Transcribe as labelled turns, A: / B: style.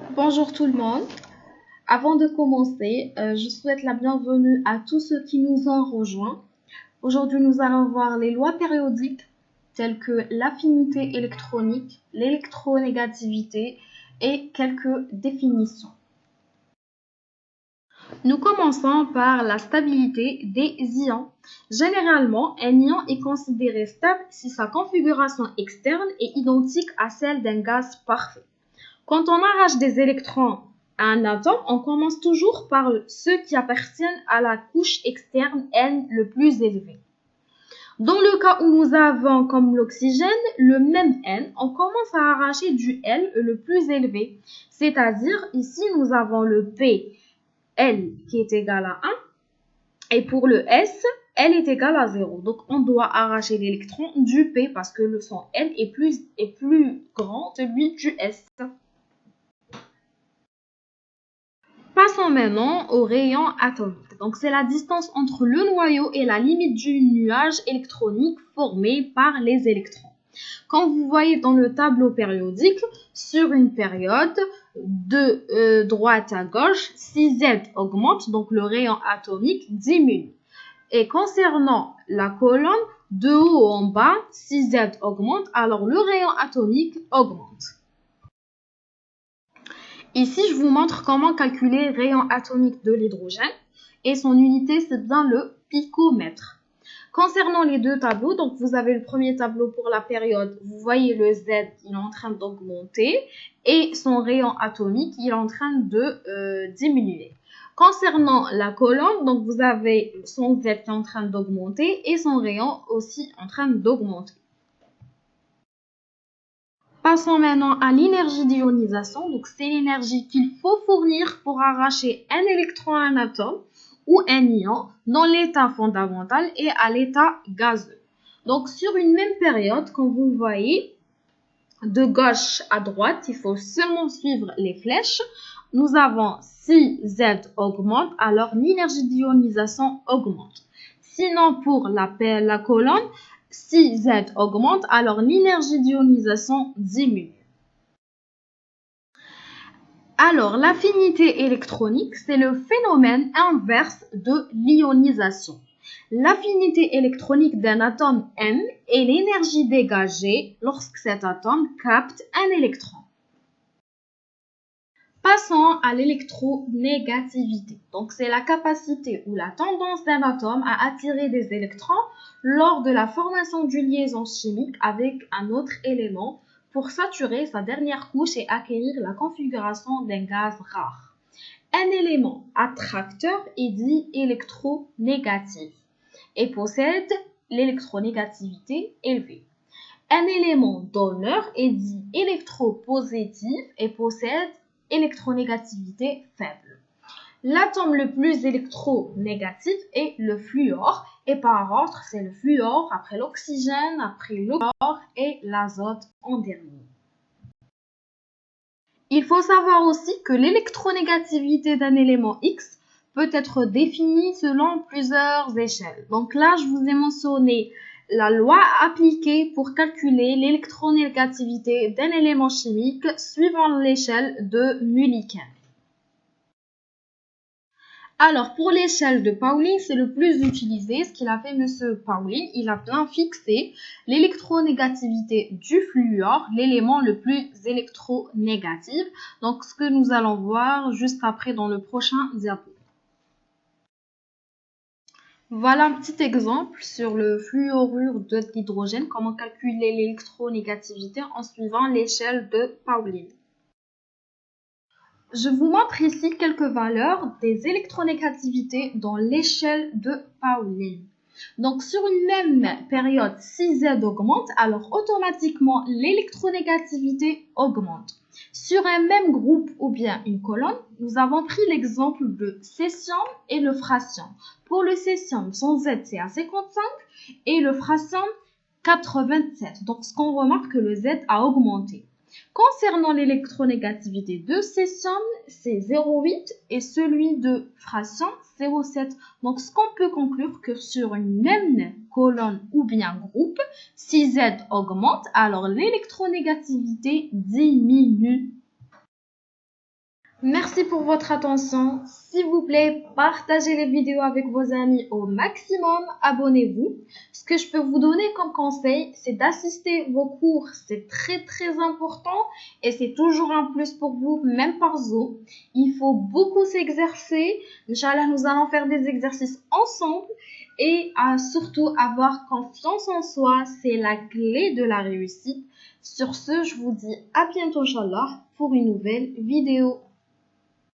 A: Bonjour tout le monde. Avant de commencer, je souhaite la bienvenue à tous ceux qui nous ont rejoints. Aujourd'hui, nous allons voir les lois périodiques telles que l'affinité électronique, l'électronégativité et quelques définitions. Nous commençons par la stabilité des ions. Généralement, un ion est considéré stable si sa configuration externe est identique à celle d'un gaz parfait. Quand on arrache des électrons à un atome, on commence toujours par ceux qui appartiennent à la couche externe N le plus élevée. Dans le cas où nous avons comme l'oxygène le même N, on commence à arracher du L le plus élevé. C'est-à-dire, ici, nous avons le P, L qui est égal à 1. Et pour le S, L est égal à 0. Donc, on doit arracher l'électron du P parce que son L est plus grand que celui du S. Passons maintenant au rayon atomique. Donc, c'est la distance entre le noyau et la limite du nuage électronique formé par les électrons. Comme vous voyez dans le tableau périodique, sur une période de droite à gauche, si Z augmente, donc le rayon atomique diminue. Et concernant la colonne, de haut en bas, si Z augmente, alors le rayon atomique augmente. Ici, je vous montre comment calculer le rayon atomique de l'hydrogène et son unité, c'est bien le picomètre. Concernant les deux tableaux, donc vous avez le premier tableau pour la période, vous voyez le Z, il est en train d'augmenter et son rayon atomique, il est en train de diminuer. Concernant la colonne, donc vous avez son Z qui est en train d'augmenter et son rayon aussi en train d'augmenter. Passons maintenant à l'énergie d'ionisation. Donc, c'est l'énergie qu'il faut fournir pour arracher un électron à un atome ou un ion dans l'état fondamental et à l'état gazeux. Donc, sur une même période, comme vous le voyez, de gauche à droite, il faut seulement suivre les flèches. Nous avons si Z augmente, alors l'énergie d'ionisation augmente. Sinon, pour la colonne, si Z augmente, alors l'énergie d'ionisation diminue. Alors, l'affinité électronique, c'est le phénomène inverse de l'ionisation. L'affinité électronique d'un atome M est l'énergie dégagée lorsque cet atome capte un électron. Passons à l'électronégativité. Donc, c'est la capacité ou la tendance d'un atome à attirer des électrons lors de la formation d'une liaison chimique avec un autre élément pour saturer sa dernière couche et acquérir la configuration d'un gaz rare. Un élément attracteur est dit électronégatif et possède l'électronégativité élevée. Un élément donneur est dit électropositif et possède électronégativité faible. L'atome le plus électronégatif est le fluor et par ordre c'est le fluor, après l'oxygène, après le chlore et l'azote en dernier. Il faut savoir aussi que l'électronégativité d'un élément X peut être définie selon plusieurs échelles. Donc là, je vous ai mentionné la loi appliquée pour calculer l'électronégativité d'un élément chimique suivant l'échelle de Mulliken. Alors, pour l'échelle de Pauling, c'est le plus utilisé. Ce qu'il a fait, M. Pauling, il a bien fixé l'électronégativité du fluor, l'élément le plus électronégatif. Donc, ce que nous allons voir juste après dans le prochain diapo. Voilà un petit exemple sur le fluorure d'hydrogène, comment calculer l'électronégativité en suivant l'échelle de Pauling. Je vous montre ici quelques valeurs des électronégativités dans l'échelle de Pauling. Donc, sur une même période, si Z augmente, alors automatiquement l'électronégativité augmente. Sur un même groupe ou bien une colonne, nous avons pris l'exemple de césium et le francium. Pour le césium, son Z c'est à 55 et le francium 87. Donc, ce qu'on remarque que le Z a augmenté. Concernant l'électronégativité de césium, c'est 0,8 et celui de francium, 0,7. Donc, ce qu'on peut conclure que sur une même colonne ou bien groupe, si Z augmente, alors l'électronégativité diminue. Merci pour votre attention. S'il vous plaît, partagez les vidéos avec vos amis au maximum. Abonnez-vous. Ce que je peux vous donner comme conseil, c'est d'assister vos cours. C'est très très important et c'est toujours un plus pour vous, même par Zoom. Il faut beaucoup s'exercer. Inch'Allah, nous allons faire des exercices ensemble et surtout avoir confiance en soi. C'est la clé de la réussite. Sur ce, je vous dis à bientôt, Inch'Allah, pour une nouvelle vidéo.